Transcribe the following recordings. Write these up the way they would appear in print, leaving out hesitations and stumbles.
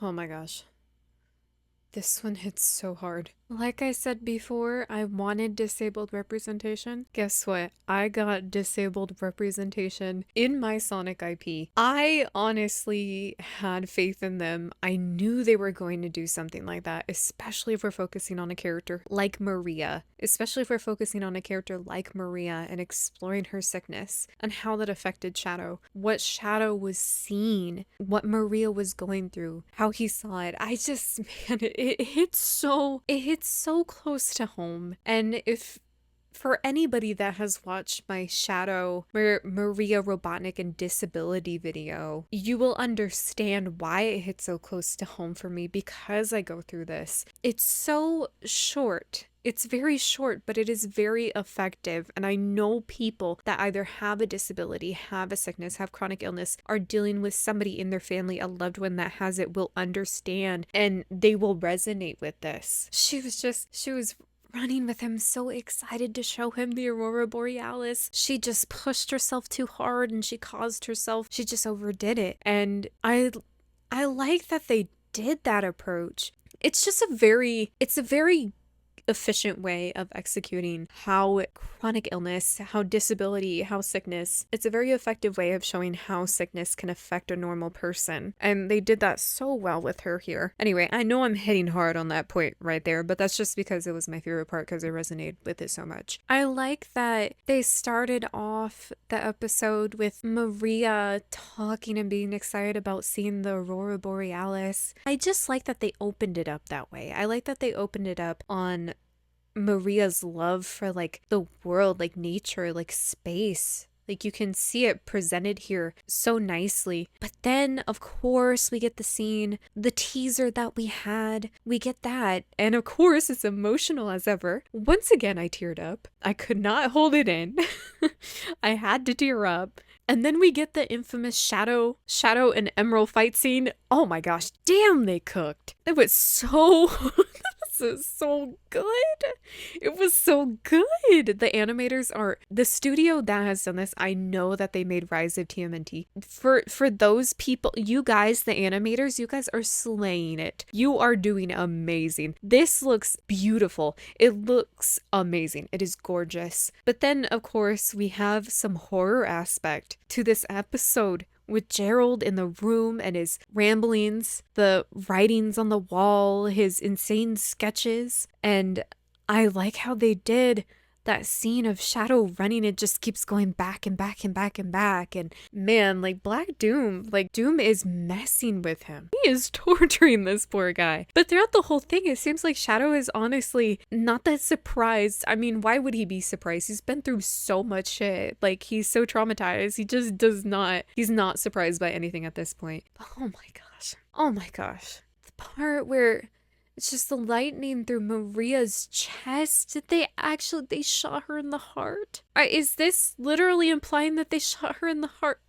Oh my gosh. This one hits so hard. Like I said before, I wanted disabled representation. Guess what? I got disabled representation in my Sonic IP. I honestly had faith in them. I knew they were going to do something like that, especially if we're focusing on a character like Maria. Especially if we're focusing on a character like Maria and exploring her sickness and how that affected Shadow. What Shadow was seeing, what Maria was going through, how he saw it. I just, man, it hits so close to home. And if for anybody that has watched my Shadow Maria Robotnik and disability video, you will understand why it hits so close to home for me, because I go through this. It's so short. It's very short, but it is very effective. And I know people that either have a disability, have a sickness, have chronic illness, are dealing with somebody in their family, a loved one that has it, will understand and they will resonate with this. She was running with him, so excited to show him the aurora borealis. She just pushed herself too hard and she just overdid it. And I like that they did that approach. It's a very efficient way of executing how chronic illness, how disability, how sickness, it's a very effective way of showing how sickness can affect a normal person. And they did that so well with her here. Anyway, I know I'm hitting hard on that point right there, but that's just because it was my favorite part, because I resonated with it so much. I like that they started off the episode with Maria talking and being excited about seeing the aurora borealis. I just like that they opened it up that way. I like that they opened it up on Maria's love for like the world, like nature, like space. Like you can see it presented here so nicely. But then, of course, we get the scene, the teaser that we had. We get that. And of course, it's emotional as ever. Once again, I teared up. I could not hold it in. I had to tear up. And then we get the infamous Shadow and Emerald fight scene. Oh my gosh, damn, they cooked. It was so... This is so good. It was so good. The animators are the studio that has done this. I know that they made Rise of TMNT. For those people, you guys, the animators, you guys are slaying it. You are doing amazing. This looks beautiful. It looks amazing. It is gorgeous. But then, of course, we have some horror aspect to this episode, with Gerald in the room and his ramblings, the writings on the wall, his insane sketches. And I like how they did that scene of Shadow running. It just keeps going back and back and back and back. And man, like Doom is messing with him. He is torturing this poor guy. But throughout the whole thing, it seems like Shadow is honestly not that surprised. I mean, why would he be surprised? He's been through so much shit. Like, he's so traumatized. He's not surprised by anything at this point. But oh my gosh. The part where it's just the lightning through Maria's chest. Did they shot her in the heart? Is this literally implying that they shot her in the heart?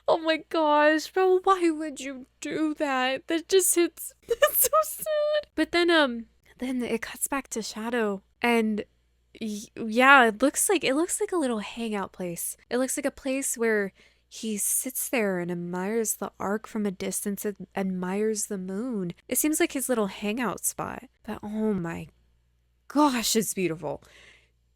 Oh my gosh, bro, why would you do that? That just hits, it's so sad. But then it cuts back to Shadow, and yeah, it looks like a little hangout place. It looks like a place where he sits there and admires the arc from a distance and admires the moon. It seems like his little hangout spot. But oh my gosh, it's beautiful.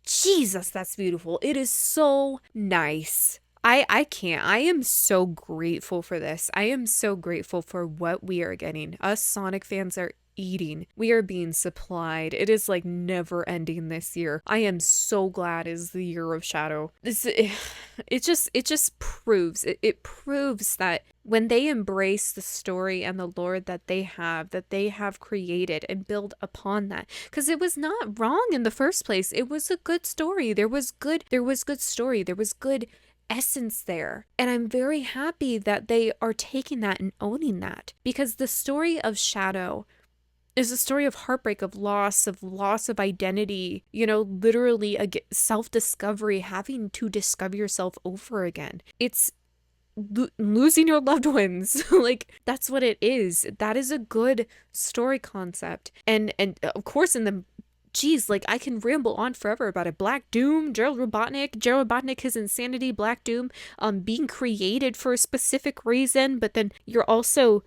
Jesus, that's beautiful. It is so nice. I can't. I am so grateful for this. I am so grateful for what we are getting. Us Sonic fans are eating. We are being supplied. It is like never ending this year. I am so glad it's the year of Shadow. It just proves that when they embrace the story and the lore that they have created and build upon that, because it was not wrong in the first place. It was a good story. There was good story. There was good essence there. And I'm very happy that they are taking that and owning that, because the story of Shadow is a story of heartbreak, of loss of identity, literally a self-discovery, having to discover yourself over again. It's losing your loved ones. Like, that's what it is. That is a good story concept. And of course, in the geez, like, I can ramble on forever about it. Black Doom, Gerald Robotnik, his insanity, Black Doom, being created for a specific reason, but then you're also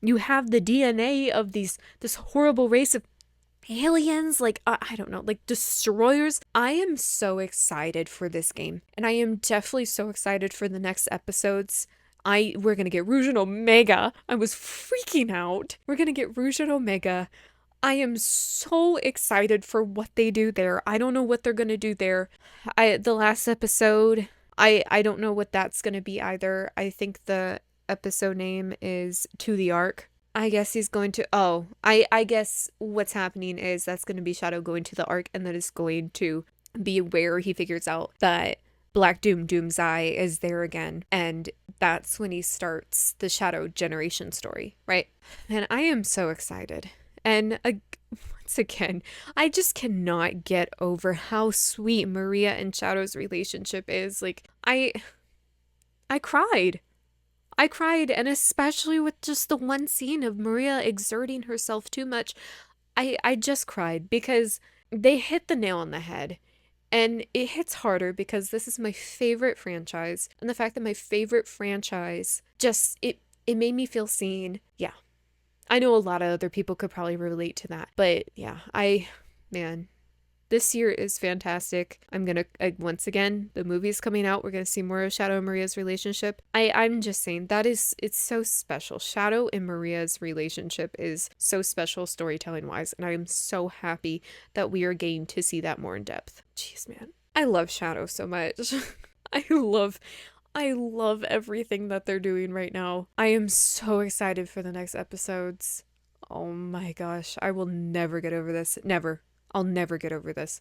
you have the DNA of this horrible race of aliens, like I don't know, like destroyers. I am so excited for this game, and I am definitely so excited for the next episodes. We're gonna get Rouge and Omega. I was freaking out. We're gonna get Rouge and Omega. I am so excited for what they do there. I don't know what they're gonna do there. The last episode, I don't know what that's gonna be either. I think the episode name is To the Ark. I guess he's going to. Oh, I guess what's happening is that's going to be Shadow going to the Ark, and that is going to be where he figures out that Black Doom's Eye is there again, and that's when he starts the Shadow generation story, right? And I am so excited. And once again, I just cannot get over how sweet Maria and Shadow's relationship is. Like I cried. I cried, and especially with just the one scene of Maria exerting herself too much, I just cried because they hit the nail on the head. And it hits harder because this is my favorite franchise. And the fact that my favorite franchise just, it made me feel seen. Yeah. I know a lot of other people could probably relate to that. But yeah, man, this year is fantastic. I'm gonna once again, the movie's coming out. We're gonna see more of Shadow and Maria's relationship. I'm just saying it's so special. Shadow and Maria's relationship is so special storytelling wise, and I am so happy that we are getting to see that more in depth. Jeez, man, I love Shadow so much. I love everything that they're doing right now. I am so excited for the next episodes. Oh my gosh, I will never get over this. Never. I'll never get over this.